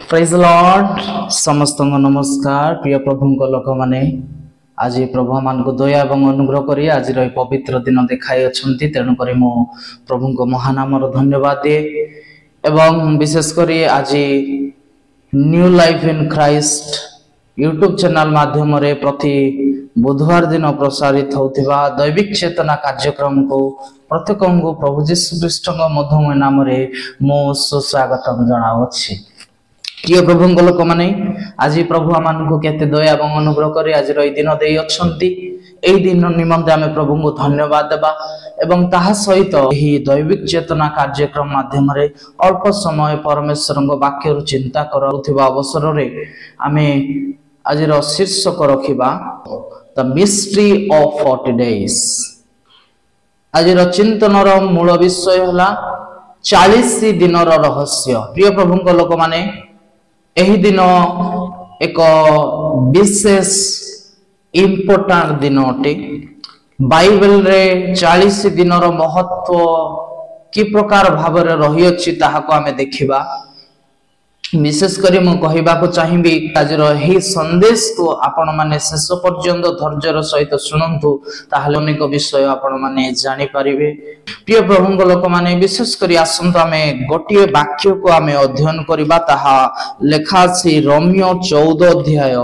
Praise Lord समस्त नमस्कार प्रिय प्रभु लोक माने आज प्रभु मान को दया एवं अनुग्रह करी आज पवित्र दिन देखाई अच्छी तेणुक मो प्रभु को महानाम धन्यवाद दिए एवं विशेष करी आज new life in Christ YouTube channel माध्यम रे प्रति बुधवार दिन प्रसारित होतिबा दैविक चेतना कार्यक्रम को प्रत्येक को प्रभु जीशु ख्रीष्ट मधुमय नाम रे मो सुस्वागतम जनावछि। प्रिय प्रभु लोक माने आज प्रभु आम को केते दया एवं अनुग्रह करे आज दिन दे अच्छी एई दिन निमंते आमे प्रभु को धन्यवाद देबा एवं ताहा सहित एही दैविक चेतना कार्यक्रम माध्यम रे अल्प समय परमेश्वर को वाक्य चिंता करुथिबा अवसर रे आमे आज शीर्षक रखिबा द मिस्ट्री ऑफ 40 डेज। आज चिंतन मूल विषय हला 40 दिन रहस्य। प्रिय प्रभु लोक माने एही दिन एक विशेष इम्पोर्टेंट दिन अटे। बाइबल रे 40 दिन महत्व कि प्रकार भाव रही अछि ताहाको आमे देखिबा। विशेष करी मु कहिबा को चाहिबी आज रही संदेश को आपण माने शेष पर्यंत धैर्यर सहित सुनंतु ताहले अनेक विषय आपण माने जानि परिबे। प्रिय प्रभु लोक माने विशेष करी आसंत आमे गोटिए वाक्य को आमे अध्ययन करिबा ताहा लेखा अछि रोमियो 14 अध्याय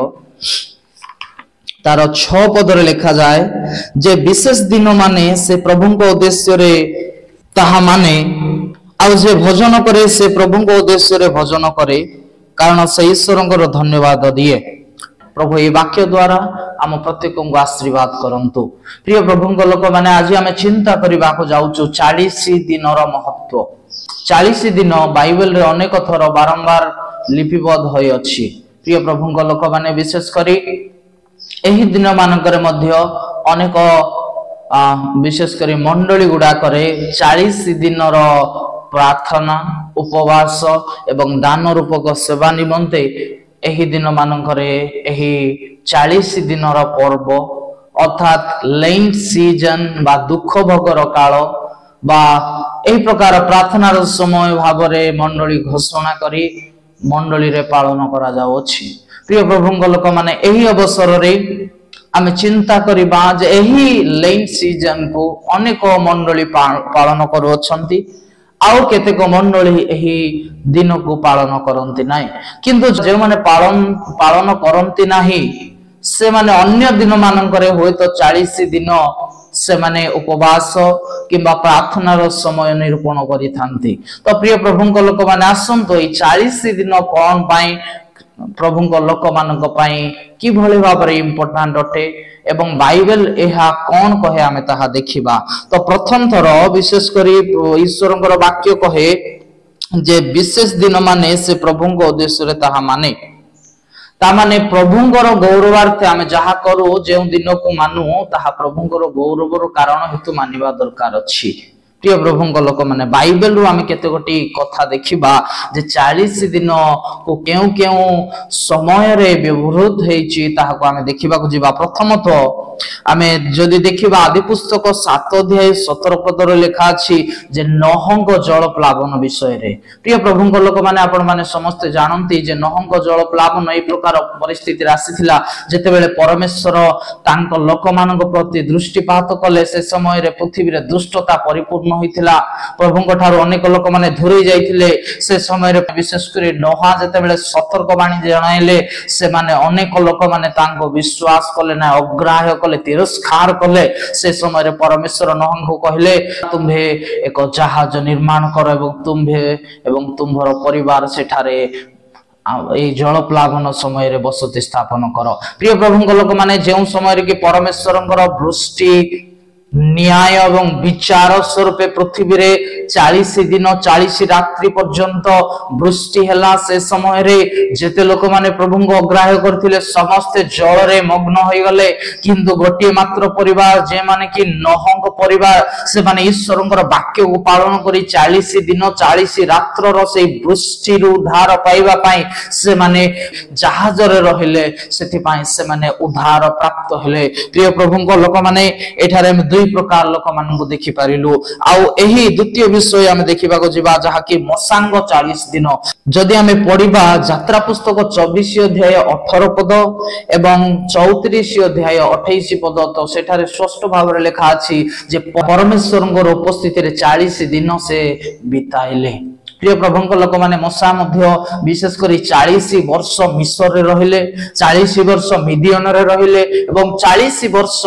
तार 6 पद रे लिखा जाए जे विशेष दिन माने से प्रभु को उद्देश्य रे ताहा माने आउ जे भजन करे से प्रभु को उद्देश्य रे भजन करे कारण से ईश्वर धन्यवाद दिए। प्रभु ये वाक्य द्वारा आम प्रत्येक को आशीर्वाद करंतु। प्रिय प्रभु लोक माने आज आम चिंता करबा को जाउछु 40 दिन महत्व। 40 दिन बाइबल रे अनेक थर बारंबार लिपिबद्ध होय अछि। प्रिय प्रभु लोक माने विशेष करी एही दिन मानकर मध्य अनेक विशेष करी मंडली गुडा करे 40 दिन प्रार्थना उपवास एवं दान रूपक सेवा निमंते एही दिन मानकरे एही 40 दिन पर्व अर्थात लेंट सीजन बा दुख भोगर काल बा एही प्रकार प्रार्थनार समय भाव रे मंडली घोषणा करी मंडली रे पालन करा जाउ अछि। प्रिय प्रभु लोक माने एही अवसर रे आमे चिंता करिबा जे एही लेंट सीजन को अनेक मंडली पालन करू अछंती आउ केतेक मंडली एही दिन को पालन करंती नाही किंतु जे माने पालन करंती नाही से माने अन्य दिन मानकरे होय तो 40 दिन से माने उपवास किबा प्रार्थनार समय निरूपण करि थांती। तो प्रिय प्रभु लोक माने आसंतो ए 40 दिन कोन पाई प्रभु लोक मानक पाई कि भले भाव रे इम्पोर्टेंट अटे एवं बाइबल एहा कौन कहे आमे ताहा देखिबा। तो प्रथम थर विशेष करी ईश्वरंकर वाक्य कहे जे विशेष दिन माने से प्रभुଙ୍କ उद्देश्य रे ताहा माने ता माने प्रभुଙ୍କର गौरवार्थे आमे जहा करू जे दिन को मानु ताहा प्रभुଙ୍କର गौरवर कारण हेतु मानिबा दरकार अछि। प्रिय प्रभु लोक माने बाइबल रु आमे केते गोटी कथा देखिबा जे 40 दिन को केउ केउ समय रे व्यवहार हेछि ताहाको आमे देखिबा को जिबा। प्रथमतः आमे जदि देखिबा आदि पुस्तक 7 अध्याय 17 पद रे लिखा अछि जे नहंग जल प्लावन विषय रे। प्रिय प्रभु लोक माने आपण माने समस्त जानंती जे नहंग जल प्लावन ए प्रकार परिस्थिति आसीथिला जेते बेले परमेश्वर तांको लोक मानक प्रति दृष्टिपात कले से समय रे पृथ्वी रे दुष्टता परिपूर्ण होइथिला। प्रभुଙ୍କ ठारो अनेक लोक माने धुरी जाइथिले से समय रे विशेष करी नोहा जेते बेले सतर्क बाणी जणाइले से माने अनेक लोक माने तांको विश्वास कले ना अग्राह्य कले तिरस्कार कले। से समय रे परमेश्वर नोहा को कहले तुम्हे एक जहाज निर्माण कर एवं तुम्हर परिवार सेठारे ए जल प्लावन समय रे बसति स्थापन कर। प्रिय प्रभु लोक माने जेउ समय रे कि परमेश्वरंकर वृष्टि न्याय एवं विचार स्वरूप पृथ्वी रे 40 दिन 40 रात्रि पर्यंत वृष्टि हला। से समय रे जेते लोक माने प्रभु को अग्राह्य करथिले समस्त जल रे मग्न होई गले किंतु गोटे मात्र परिवार जे माने कि नहंग परिवार से माने ईश्वरंकर वाक्य को पालन करी 40 दिन 40 रात्र रो से वृष्टि रु उद्धार पाइबा पई से माने जहाज रे रहिले सेति पई से माने उद्धार प्राप्त हेले। प्रिय प्रभु को लोक माने एठारे दुई प्रकार लोक मानू देखि पारिलु। आउ एही द्वितीय विषय आमे देखिबाको जिबा जहा कि मशांग 40 दिन। जदि आमे पढिबा यात्रा पुस्तक 24 अध्याय 18 पद एवं 34 अध्याय 28 पद, तो सेठारे स्पष्ट भाव रे लिखा अछि जे परमेश्वरंकर उपस्थिति रे 40 दिन से बिताइले। प्रिय प्रभुंक लोक माने मूसा मध्य विशेष करी 40 वर्ष मिस्र रे रहिले, 40 वर्ष मिडियन रे रहिले एवं 40 वर्ष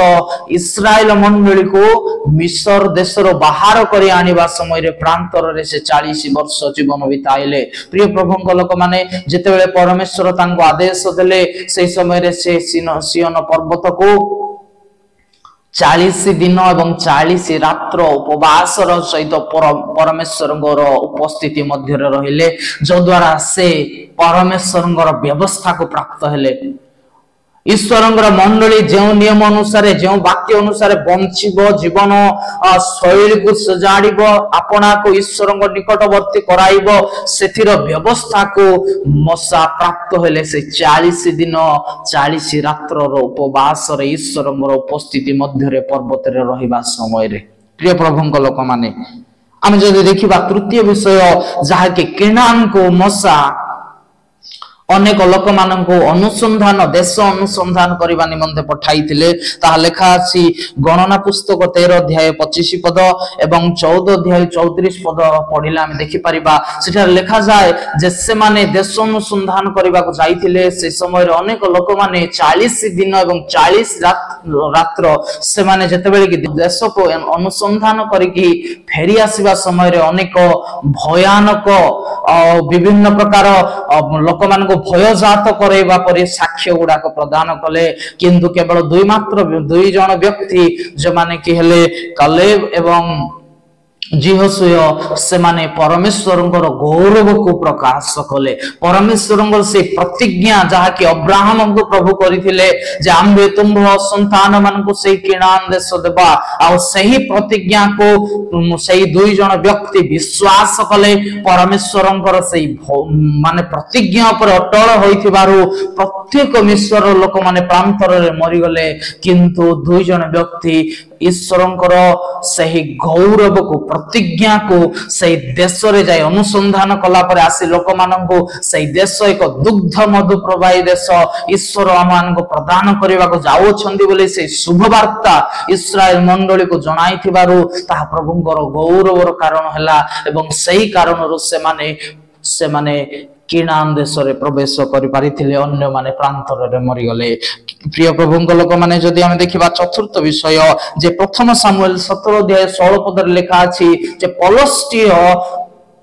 इस्राएल मंडली को मिस्र देश रो बाहर करी आनिबा समय रे प्रांतर रे से 40 वर्ष जीवन बिताइले। प्रिय प्रभुंक लोक माने जेतेबेले परमेश्वर तांको आदेश देले से समय रे से सियन पर्वत को 40 दिन एवं 40 रात्र उपवास सहित परमेश्वर उपस्थिति मध्य रहिले, जो द्वारा से परमेश्वर व्यवस्था को प्राप्त हेले। ईश्वर मंडली जो नियम अनुसार जो वाक्य अनुसार बंचिबो, जीवन शैली को सजाड़िबो, आपना को ईश्वर निकटवर्ती कराइबो, सेथिर व्यवस्था को मूसा प्राप्त हेले। से 40 दिन 40 रात्र उपवास रे ईश्वर उपस्थिति मध्य रे पर्वत रे रहिबा समय रे। प्रिय प्रभुंक लोक माने आमे जदि देखिबा तृतीय विषय जहा कि केनान को मूसा अनेक लोक माननको अनुसंधान देश अनुसंधान करबा निमंते पठाइथिले। ताहा लेखा अछि गणना पुस्तक 13 अध्याय 25 पद एवं 14 अध्याय 34 पद पढिला हम देखि परिबा। सेठा लेखा जाय जे से माने देश अनुसंधान करबा को जाइथिले। से समय रे अनेक लोक माने 40 दिन एवं 40 रात्र से माने जेतेबेले कि देश को अनुसंधान करिकि फेरी आसीबा समय रे अनेक भयानक विभिन्न प्रकार लोक मान भय जात करैबा परि साक्ष्य गुडाक प्रदान कले। किंतु केवल दुई जन व्यक्ति जो माने कि हेले कालेब एवं जिहोशुआ से माने परमेश्वरंकर गौरव को प्रकाश कले। परमेश्वरंकर से प्रतिज्ञा जहा कि अब्राहम को प्रभु करिथिले जे आम्बे तुम संतान मान को से किणान देश देबा, आ सही प्रतिज्ञा को सही दुई जन व्यक्ति विश्वास कले। परमेश्वरंकर से माने प्रतिज्ञा पर अटल होइथिबारु प्रत्येक मिस्र लोक माने प्रांतर रे मरि गले। किंतु दुई जन व्यक्ति ईश्वरंकर सही गौरव को प्रतिज्ञा को सही देश रे जाय अनुसंधान कला पर आसी लोक माननको सही देश एक दुग्ध मधु प्रवाही देश ईश्वर आमान को प्रदान करबा को जाओ छंदी बोले से शुभ वार्ता इस्राएल मंडली को जणाई थिबारु ता प्रभुंकर गौरवर कारण हला। एवं सही कारणरो से माने किणान देश रे प्रवेश करि पारिथिले, अन्य माने प्रांतर रे मरि गले। प्रिय प्रभुंक लोक माने जदि हम देखिबा चतुर्थ विषय जे प्रथम सामुएल 17 अध्याय 16 पद रे लेखा अछि जे पलस्टीय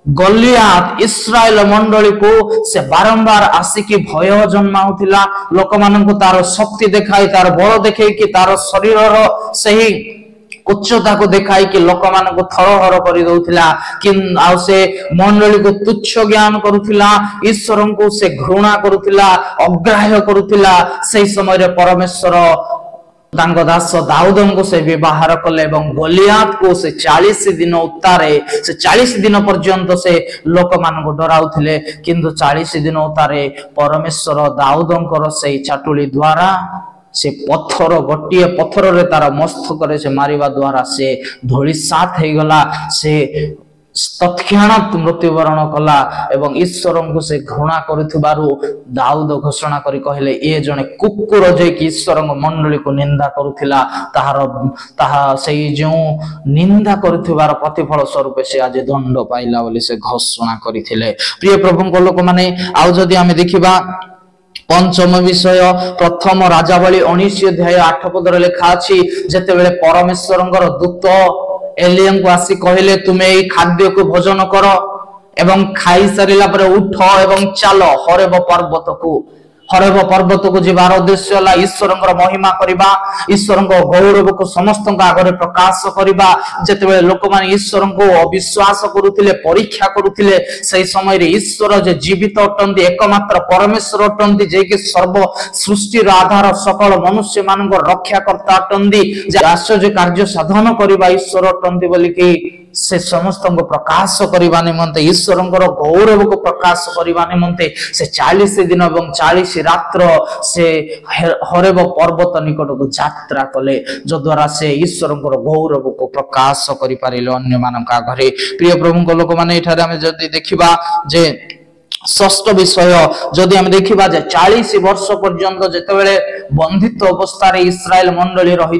गलियात इस्राएल मंडली को से बारंबार आसिकी भय जन्माउथिला। लोक माननको तार शक्ति देखाई, तार बल देखाई कि तार शरीर सही उच्चता को देखाई कि लोक मान को थरहर कर दउथिला। किन आ से मंडली को तुच्छ ज्ञान करुथिला, ईश्वर को से घृणा करुथिला, अग्राह्य करुथिला। सही समय रे परमेश्वर तांको दास दाऊदन को से व्यवहार कले एवं गोलियात को से 40 दिन उतारे, से 40 दिन पर्यंत से लोक मान को डराउथिले। किंतु 40 दिन उतारे परमेश्वर दाऊदन से चाटुली द्वारा से पत्थर गोटे पत्थर रे तार मस्तक रे से मारिबा द्वारा से धोली साथ हे गला। से तत्क्षणात मृत्युवरण कला एवं ईश्वर को से घृणा करुथिबारु दाऊद घोषणा करी कहले ए जने कुकुर जे कि ईश्वर मंडली को निंदा करुथिला ताहा सेई जो निंदा करुथिबार प्रतिफल स्वरूप से आज दंड पाइला बोली से घोषणा करिथिले। प्रिय प्रभु को लोक माने आउ जदि आमे देखिबा पंचम विषय प्रथम राजावली 19 अध्याय 8 पद रे लेखा अछि जेतेबेले परमेश्वरंकर दूत एलियन को आसी कहले तुमे एई खाद्य को भोजन करो एवं खाई सारिला पर उठ एवं चलो हरेब पर्वत को जीवार उद्देश्य है ईश्वर महिमा करबा, ईश्वर गौरव को समस्त आगे प्रकाश करबा। जेतेबेले लोक माने ईश्वर को अविश्वास करुथिले, परीक्षा करुथिले, सही समय रे ईश्वर जे जीवित अटंती एकमात्र परमेश्वर अटंती जे कि सर्व सृष्टि आधार सकल मनुष्य मान रक्षाकर्ता अटंती जे आश्चर्य कार्य साधन करबा ईश्वर अटंती बोली कि से समस्त को प्रकाश करने निमंते ईश्वर गौरव को प्रकाश करने निमंते से 40 दिन और 40 रात्र से हरेब पर्वत निकट को यात्रा कले जो द्वारा से ईश्वर गौरव को प्रकाश कर पारे अन्य मान आगे। प्रिय प्रभु लोक मैंने देखा जे षष्ठ विषय जदि हम देखा 40 वर्ष पर्यंत जितेबाला बंधित्व अवस्था इस्राएल मंडली रही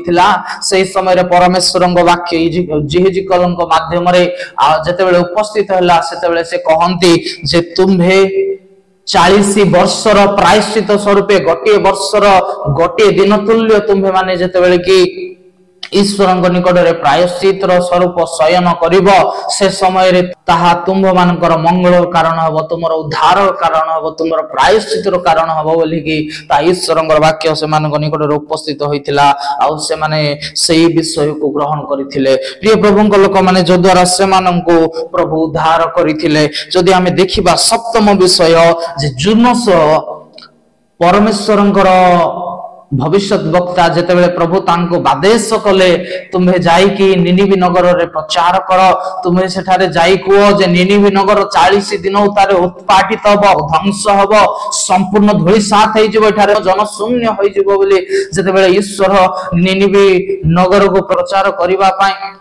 से समय परमेश्वर वाक्य जिहेजिकल माध्यम जितेबाला उपस्थित है से कहती जे तुम्हे 40 वर्षर प्रायश्चित स्वरूप गोटे वर्षर गोटे दिन तुल्य तुम्हें माने जितेबाला कि ईश्वर निकट में प्रायश्चित स्वरूप शयन करिब से समय ताहा तुम मानकर मंगल कारण हम तुम उद्धार कारण हम तुम प्रायश्चित कारण हम बोली कि ईश्वर वाक्य से निकट में उपस्थित होता आउ से माने सही विषय को ग्रहण करथिले। प्रिय प्रभु लोक माने जो द्वारा से प्रभु उद्धार करथिले। जदि आमे देखिबा सप्तम विषय जे जुनस परमेश्वरंकर भविष्य वक्ता जितेबाला प्रभु तांको आदेश कले तुम्हें जाइकी निनिवी नगर रे प्रचार कर तुम्हें सेठारे जाई कुओ जे निनिवी नगर 40 दिन तारे उत्पाटित हबो ध्वंस हबो संपूर्ण धूलिसात होई जबो एठारे जनशून्य होई जबो बोली जितेबाला ईश्वर निनिवी नगर को प्रचार करिबा पाई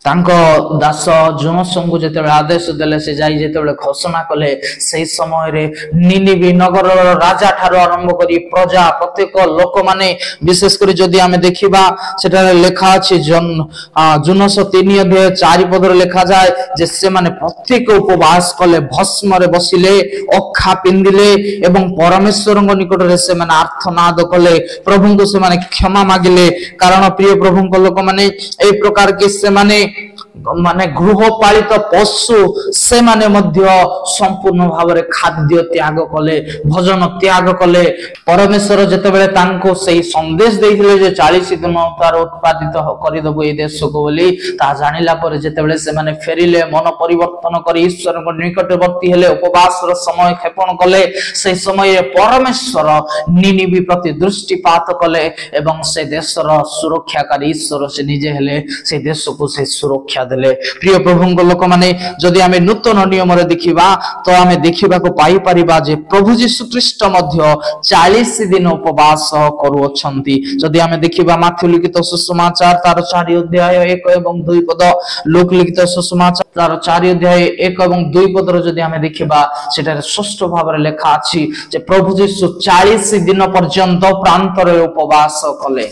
तांको दास जोनसन को जेते आदेश देले से जाई जेते घोषणा कले से समय रे निनिवी नगर राजा ठारो आरंभ करी प्रजा प्रत्येक लोक माने विशेष करी जदि आमे देखिबा सेटा लेखा अछि जोनस 3 अध्याय 4 पद रे लेखा जाय जे से माने प्रत्येक उपवास कले भस्म रे बसिले अखा पिंदिले एवं परमेश्वर निकट रे से माने आर्तनाद कले प्रभु को से माने क्षमा मागिले कारण प्रिय प्रभु को लोक माने ए प्रकार के से माने गृहपालित पशु से माने मध्य संपूर्ण भाव रे खाद्य त्याग कले भोजन त्याग कले परमेश्वर जेतेबेले तांको सही संदेश देइथिले जे 40 दिन तार उत्पादित करि दबो ए देश को बोली ता जानिला पर जेतेबेले से माने फेरिले मन परिवर्तन करी ईश्वर को निकटवर्ती हेले उपवास रो समय क्षेपण कले से समय परमेश्वर निनिवी प्रति दृष्टिपात कले एवं से देशर सुरक्षाकारी ईश्वर से निजे हेले से देश को से सुरक्षा देले। प्रिय प्रभु लोक माने जदि आमे नूतन नियम रे देखिबा तो आमे देखिबा को पाई परिबा जे प्रभु यीशु ख्रीष्ट मध्य 40 दिन उपवास करूछंती। जदि आमे देखिबा माथ्यू लिखित सुसमाचार तार 4 अध्याय 1 एवं 2 पद लूक लिखित सुसमाचार तार 4 अध्याय 1 एवं 2 पद रो जदि आमे देखिबा सेटा स्पष्ट भाव रे लेखा अछि जे प्रभु यीशु 40 दिन पर्यंत प्रांत रे उपवास कले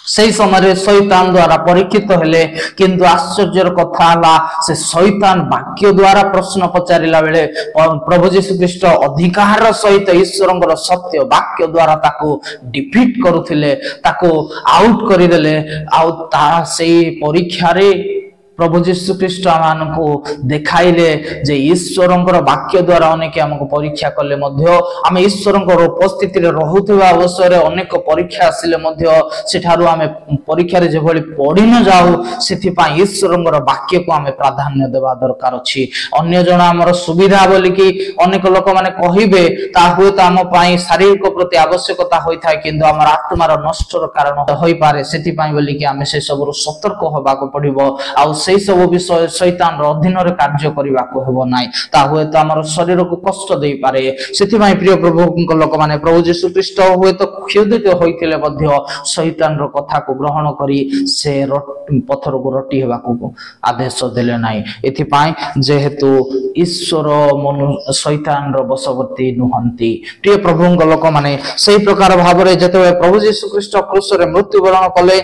से समय शैतान द्वारा परीक्षित हेले किंतु आश्चर्यर कथा हला से शैतान वाक्य द्वारा प्रश्न पचारिला बेले प्रभु यीशु ख्रीष्ट अधिकार सहित ईश्वरंकर सत्य वाक्य द्वारा ताको डिफीट करुथिले ताको आउट करिदेले आउ ता सेही परीक्षा रे प्रभु यीशु ख्रीष्ट आमको देखाइले जे ईश्वरंकर वाक्य द्वारा अनेक हमको परीक्षा कले मध्य आम ईश्वरंकर उपस्थिति रे रहुथिबा अवसर अनेक परीक्षा आसिले मध्य सेठारु आमे परीक्षा रे जे भली पढि न जाऊ सेथि पई ईश्वरंकर वाक्य को आमे प्राधान्य देबा दरकार अछि। अन्य जण हमर सुविधा बोली कि अनेक लोक माने कहिबे ता होय त हम पई शारीरिक प्रति आवश्यकता होई थाय किंतु हमर आत्मार नष्टर कारण होई पारे सेथि पई बोली कि आमे से सब सतर्क होबा को पड़िबो आ सब विषय शैतान अधीन रे कार्य करबा को हेबो नाही ता होय त हमर शरीर को कष्ट देई पारे। सेथि पई प्रिय प्रभु लोक माने प्रभु यीशु ख्रीष्ट होय त क्षुधित होइतिले मध्य शैतान रो कथा को ग्रहण करी से पत्थर को रोटी हेबा को आदेश देले नाही। एथि पई जेहेतु ईश्वर मनु शैतान रो बसवर्ती नुहंती। प्रिय प्रभु लोक माने सही प्रकार भाव रे जते प्रभु यीशु ख्रीष्ट क्रूस रे मृत्युवरण कले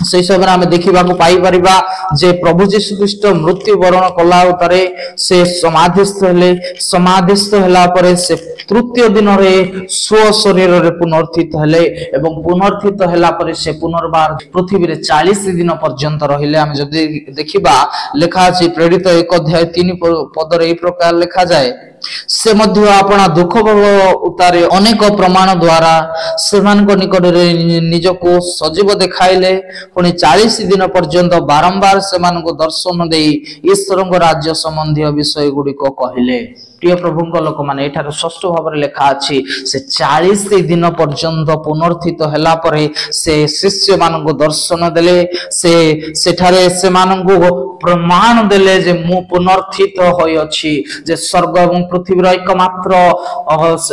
से समय आम देखा पाई परिबा जे प्रभु यीशु ख्रीष्ट मृत्युवरण कला उतरे से समाधिस्थ हेले समाधिस्थ होला परे से तृतीय दिन रे स्व शरीर रे पुनर्थित हेले एवं पुनर्थित होला परे से पुनर्बार पृथ्वी रे 40 दिन पर्यंत रहिले। आम जदि देखिबा लेखा अछि प्रेरित 1 अध्याय 3 पद रे ए प्रकार लेखा जाय से मध्य अपना दुख उतारे अनेक प्रमाण द्वारा सेमान को निकट रे निजको सजीव देखाइले पुणी 40 दिन पर्यंत बारंबार सेमान को दर्शन देई ईश्वर राज्य संबंधी विषय गुडी को कहिले। प्रिय प्रभु लोक मैंने एठार स्पष्ट भाव में लिखा अच्छी से 40 दिन पर्यंत पुनर्थित हैला परे से शिष्य मान दर्शन देले से सेठारे से प्रमाण देले जे मु पुनर्थित होई अछि जे स्वर्ग एवं पृथ्वी रो एकमात्र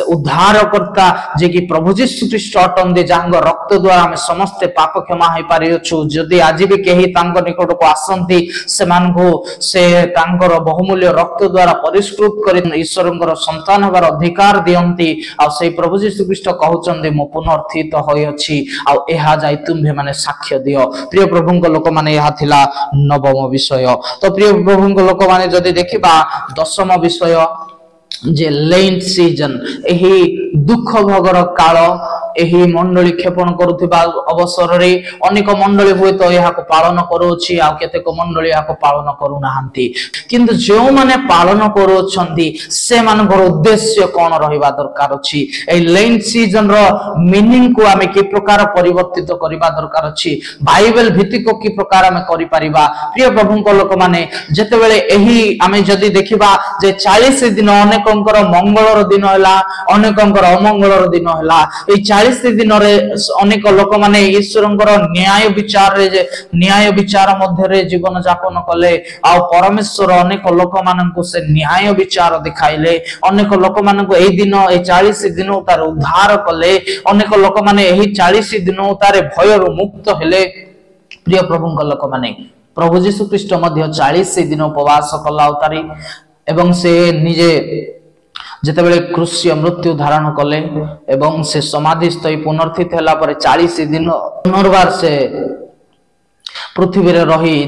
उद्धारकर्ता जे कि प्रभु यीशु ख्रीष्ट अटंदे जांग रक्त द्वारा हम समस्त पाप क्षमा होई पारि अछु जदि आज भी केही तांग निकट को आसंती से मान को से तांकर बहुमूल्य रक्त द्वारा परिष्कृत कर ईश्वरंकर संतान होबार अधिकार दियंती आ से प्रभु यीशु ख्रीष्ट कहउचंदे मु पुनर्थित होई अछि आ एहा जाई तुम्हे माने साक्ष्य दियो प्रिय प्रभुଙ୍କ लोक माने एहा थिला नवम विषय तो प्रिय प्रभुଙ୍କ लोक माने जदि देखिबा दशम विषय जे लेंट सीजन एही दुख भगर काल एही मंडली क्षेपण करुथिबा अवसर रे अनेक मंडली हुए तो यहा को पालन करूछि आ केतेक मंडली यहा को पालन करू नाहंती किंतु जो माने पालन करूछंती से मानकर उद्देश्य कोन रहिबा दरकार अछि ए लेंट सीजन रो मीनिंग को हमें की प्रकार परिवर्तित करिबा दरकार अछि बाइबल भित्तिक की प्रकार हमें करि परिबा प्रिय प्रभुଙ୍କ लोक माने जते बेले एही हमें जदी देखिबा जे 40 दिन अनेकंकर मंगलर दिन हला अनेकंकर अमंगलर दिन हला ए 40 दिन रे अनेक लोक माने ईश्वरंकर न्याय विचार रे जे न्याय विचार मध्य रे जीवन यापन कले आ परमेश्वर अनेक लोक माननकु से न्याय विचार दिखाइले अनेक लोक माननकु ए दिन ए 40 दिन तार उद्धार कले अनेक लोक माने एही 40 दिन तारे भय रु मुक्त हेले प्रिय प्रभुଙ୍କ लोक माने प्रभु यीशु ख्रीष्ट मध्य 40 दिन उपवास कला उतारी एवं से निजे जते बेले क्रूस्य मृत्यु धारण कले एवं से समाधिस्थ पुनर्थित हैला पर 40 दिन पुनर्बार से पृथ्वी रे रही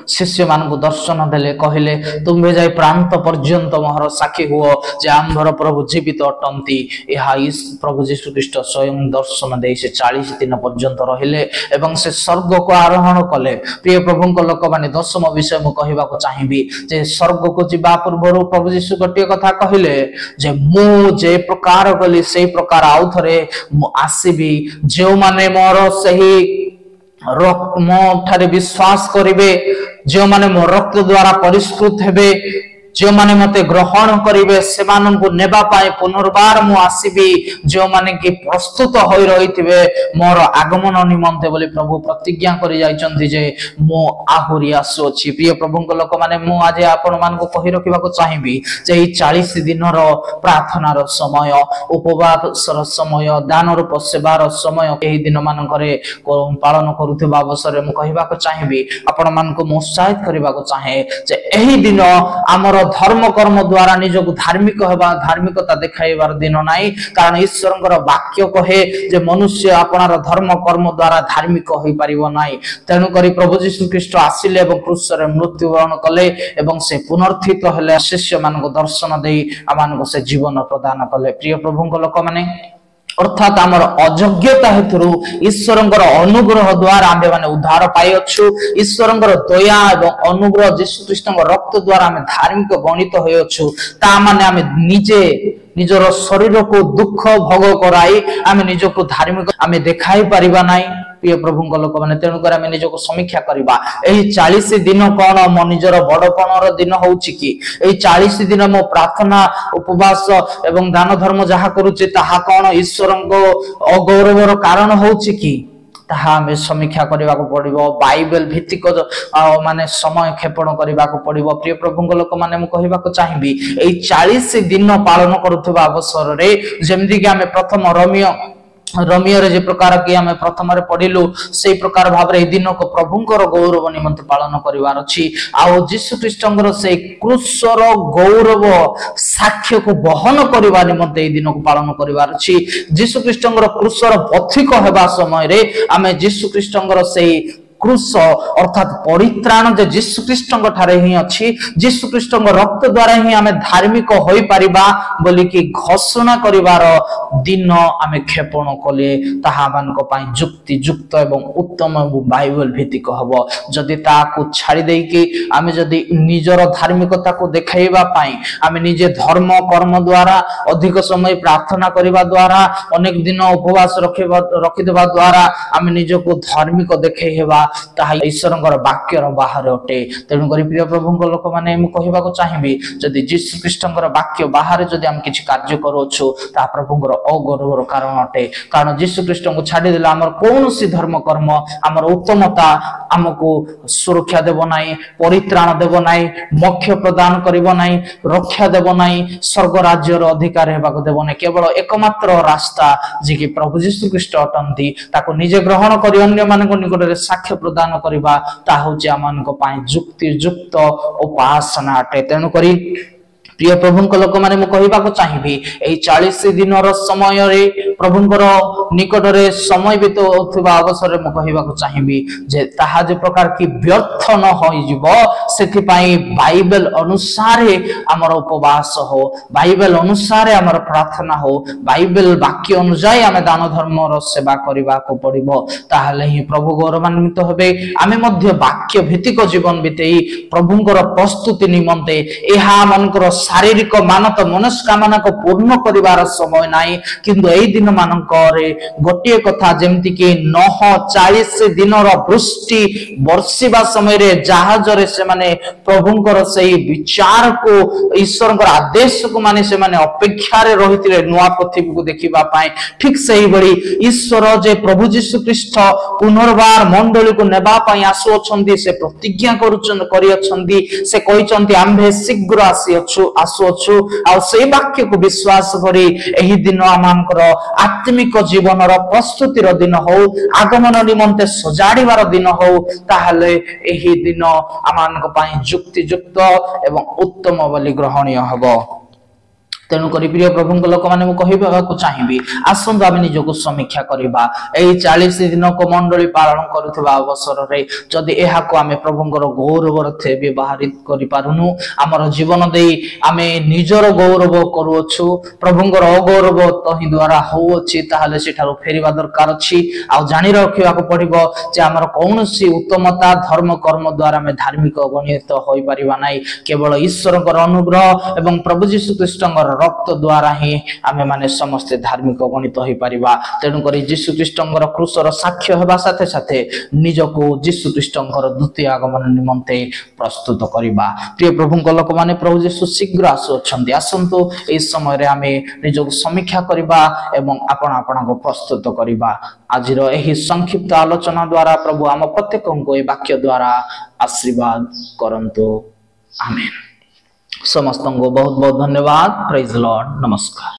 शिष्य मान को दर्शन देले कहले तुम्हे जाई प्रांत पर्यंत मोहर साक्षी हुओ जे आम्भर प्रभु जीवित अटंती एहा इस प्रभु यीशु ख्रीष्ट स्वयं दर्शन दे से 40 दिन पर्यंत रहिले एवं से स्वर्ग को आरोहण कले प्रिय प्रभुଙ୍କ लोक माने दशम विषय मु कहिबा को चाहिबी जे स्वर्ग को जिबा पूर्व प्रभु यीशु गटिय कथा कहले जे मु जे प्रकार गली से प्रकार आउ थरे मु आसीबी जे माने मोर सही मो ठारे विश्वास करिवे जो माने मो रक्त द्वारा परिष्कृत हेबे जो माने मते ग्रहण करिवे से मानन को नेबा पाए पुनर्बार मु आसीबी जो माने कि प्रस्तुत होई रहिथिबे मोर आगमन निमंते बोली प्रभु प्रतिज्ञा करि जाइचंती जे मो आहुरी आसु अछि प्रिय प्रभुଙ୍କ लोक माने मु आज आपण मान को कहि रखिबा को चाहिबी जे ई 40 दिन रो प्रार्थना रो समय उपवास रो समय दान रूप सेवा समय एही दिन मान करे पालन करूथिबा अवसर मु कहिबा को चाहिबी आपण मान को उत्साहित करिबा को चाहे जे एही दिन हमर धर्म कर्म द्वारा निजको धार्मिक हेबा धार्मिकता देखाइबार दिन नाही कारण ईश्वरंकर वाक्य कहे जे मनुष्य आपनार धर्म कर्म द्वारा धार्मिक होई परिबो नाही तेनु करी प्रभु यीशु ख्रीष्ट आसिले एवं क्रूस रे मृत्युवरण कले एवं से पुनर्थित हेले शिष्य मान को दर्शन देई आमान को से जीवन प्रदान कले प्रिय प्रभुଙ୍କ लोक माने अर्थात आमर अयोग्यता हेतु ईश्वरंकर अनुग्रह द्वारा आमे माने उद्धार पाई अछु ईश्वरंकर दया एवं अनुग्रह यीशु ख्रीष्टंकर रक्त द्वारा आमे धार्मिक गणित होय अछु ता माने आमे निजे निजर शरीर को दुख भोग कराई आमे निजको धार्मिक आमे देखाई परिबा नाही प्रिय प्रभुଙ୍କ लोक माने तेनु कर आमे निजको समीक्षा करिबा एही 40 दिन कोन मो निजर बडपणर दिन होउची कि एही 40 दिन मो प्रार्थना उपवास एवं दान धर्म जहा करूची ताहा कोन ईश्वरंको अगौरवर कारण होउची कि ताहा हमें समीक्षा करने को पड़ो बाइबल भित्तिक माने समय क्षेपण करने को पड़ो प्रिय प्रभुଙ୍କ लोक माने मु कहबा को चाहिबी ए 40 दिन पालन करुवा अवसर रे जेमदी कि हमें प्रथम रमियो रे जे प्रकार कि हमें प्रथम रे पढिलु से प्रकार भाव रे दिन को प्रभुंकर गौरव निमंत पालन करिवार अछि आ यीशु ख्रीष्टंकर से क्रूसर गौरव साक्ष्य को बहन करिवा निमंत ए दिन को पालन करिवार अछि यीशु ख्रीष्टंकर क्रूसर पथिक हेबा समय रे हमें यीशु ख्रीष्टंकर से क्रूस अर्थात परित्राण जे यीशु ख्रीष्टंक ठारे ही अछि यीशु ख्रीष्टंक रक्त द्वारा ही हमें धार्मिक होई परिबा बोली कि घोषणा करिवार दिन हमें क्षेपण कले ताहा मानक पई युक्ति युक्त एवं उत्तम बाइबल भित्तिक हबो जदि ताकू छाड़ी देई कि हमें जदि निजर धार्मिकता को देखाइबा पई हमें निजे धर्म कर्म द्वारा अधिक समय प्रार्थना करिबा द्वारा अनेक दिन उपवास रखिदेबा द्वारा हमें निजको धार्मिक देखै हेबा ताहा ईश्वरଙ୍କର ବାକ୍ୟର ବାହାରେ ଅଟେ। ତେଣୁ କରି ପ୍ରିୟ ପ୍ରଭୁଙ୍କ ଲୋକମାନେ ମୁଁ କହିବାକୁ ଚାହିଁବି ଯଦି ଯୀଶୁ ଖ୍ରୀଷ୍ଟଙ୍କର ବାକ୍ୟ ବାହାରେ ଯଦି ଆମେ କିଛି କାର୍ଯ୍ୟ କରୁଛୁ ତାହା ପ୍ରଭୁଙ୍କର ଅଗୌରବର କାରଣ ଅଟେ। କାରଣ ଯୀଶୁ ଖ୍ରୀଷ୍ଟଙ୍କୁ ଛାଡ଼ିଦେଲେ ଆମର କୌଣସି ଧର୍ମ କର୍ମ ଆମର ଉତ୍ତମତା ଆମକୁ ସୁରକ୍ଷା ଦେବ ନାହିଁ, ପରିତ୍ରାଣ ଦେବ ନାହିଁ, ମୋକ୍ଷ ପ୍ରଦାନ କରିବ ନାହିଁ, ରକ୍ଷା ଦେବ ନାହିଁ, ସ୍वर्ग राज्यर अधिकार हेबाको देव नहीं। केवल एकमात्र रास्ता जे कि प्रभु यीशु ख्रीष्ट अटंती ताको निजे ग्रहण करी अन्य मानक निकट रे साक्ष्य प्रदान करबा ता होचे आमानक पाई युक्तियुक्त उपासना अटे। तेणु करी प्रिय प्रभुंक लोक माने मु कहिबा को चाहिबी एई 40 दिनर समय रे प्रभुंकर निकट रे समय बितोथबा अवसर रे मु कहिबा को चाहिबी जे ताहा जे प्रकार की व्यर्थ न होई जिवो सेथि पई बाइबल अनुसार हमर उपवास हो, बाइबल अनुसार हमर प्रार्थना हो, बाइबल वाक्य अनुसार हमें दान धर्म रो सेवा करबा को पड़िबो। ताहाले ही प्रभु गौरवान्वित हेबे। आमे मध्य वाक्य भित्तिक जीवन बितेई प्रभुंकर प्रस्तुति निमंते एहा मनकर शारीरिक मानत मनस्कामना को पूर्ण करिवार समय नाही, किंतु एई दिन मानकरे गोटिए कथा जेमति कि 940 दिनर वृष्टि वर्षिबा समय रे जहाज रे से माने प्रभुंकर सेई विचार को ईश्वरकर आदेश को माने से माने अपेक्षा रे रहितिले नुआ पृथ्वी को देखिबा पाए। ठीक सेही बड़ी ईश्वर जे प्रभु यीशु ख्रीष्ट पुनर्बार मंडली को नेबा पाई आसु अछंती से प्रतिज्ञा करि अछंती। से कहिचंती आम्भे शीघ्र आसुअछु आ से वाक्य को विश्वास करी एही दिन आमानकर आत्मिक जीवनर प्रस्तुतिर दिन हो, आगमन निमंते सजाड़ीबार दिन हो, ताहले एही दिन आमानक पाई युक्तियुक्त एवं उत्तम बोली ग्रहणीय हबो। तेणु करी प्रिय प्रभुंक लोक माने मु कहिबा को चाहिबी आसंत आमे निजको समीक्षा करिबा। एई 40 दिन को मंडली पालन करुथबा अवसर रे जदि एहा को आमे प्रभुंकर गौरव थे व्यवहारित करि पारुनु, हमर जीवन देई आमे निजर गौरव करूछु, प्रभुंकर अगौरव तहि द्वारा होउछि, ताहाले सेठारो फेरिबा दरकार अछि। आ जानि रखिबा को पड़िबो जे हमर कोनोसी उत्तमता धर्म कर्म द्वारा आमे धार्मिक गणित होई परिबा नै, केवल ईश्वरकर अनुग्रह एवं प्रभु यीशु ख्रीष्टଙ୍କର रक्त द्वारा ही आमे माने समस्त धार्मिक गणित होई परिबा। तेणु करी यीशु ख्रीष्टଙ୍କର क्रूसर साक्ष्य हेबा साथे साथे निजको यीशु ख्रीष्टଙ୍କର द्वितीय आगमन निमंते प्रस्तुत करिबा। प्रिय प्रभुଙ୍କ लोक माने प्रभु यीशु शीघ्र आसु अछंती। आसंतु एई समय रे आमे निजको समीक्षा करिबा एवं आपण आपणको प्रस्तुत करिबा। आजिर एही संक्षिप्त आलोचना द्वारा प्रभु आम प्रत्येकको ए वाक्य द्वारा आशीर्वाद करंतु। आमेन। समस्त को बहुत बहुत धन्यवाद। Praise Lord. नमस्कार।